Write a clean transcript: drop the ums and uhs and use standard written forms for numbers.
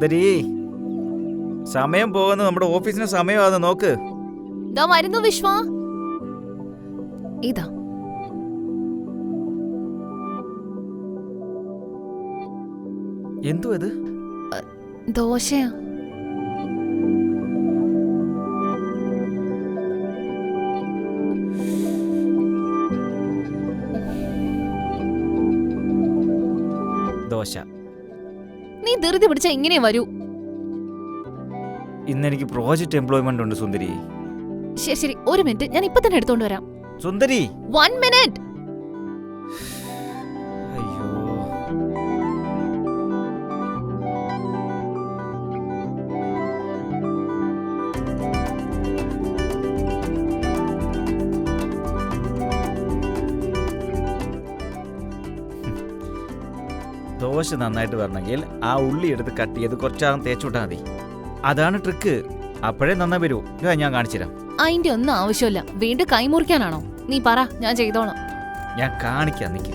സുന്ദരി, സമയം പോകുന്നു. നമ്മുടെ ഓഫീസിന് സമയമാകുന്നു. നോക്ക്. ദാ വരുന്നു വിശ്വ. ഇതാ എന്തോ ഇത്? ദോശയാ. ദോശ. നീ ധൃതി പിടിച്ച ഇങ്ങനെ വരൂ. ഇന്നെനിക്ക് പ്രോജക്റ്റ് എംപ്ലോയ്മെന്റ് ഉണ്ട് സുന്ദരി. ശരി ശരി, ഒരു മിനിറ്റ്, ഞാൻ ഇപ്പൊ തന്നെ എടുത്തോണ്ട് വരാം. സുന്ദരി, 1 മിനിറ്റ്. അയ്യോ, ദോശ നന്നായിട്ട് വരണമെങ്കിൽ ആ ഉള്ളി എടുത്ത് കട്ട് ചെയ്ത് കുറച്ചാകും തേച്ചുവിട്ടാൽ മതി. അതാണ് ട്രിക്ക്. അപ്പോഴേ നന്നായി വരൂ. ഇതാ ഞാൻ കാണിച്ചുതരാം. അതിന്റെ ഒന്നും ആവശ്യമില്ല. വീണ്ടും കൈമുറിക്കാനാണോ? നീ പറ, ഞാൻ ചെയ്തോളാം. ഞാൻ കാണിക്കാം. നിക്ക്.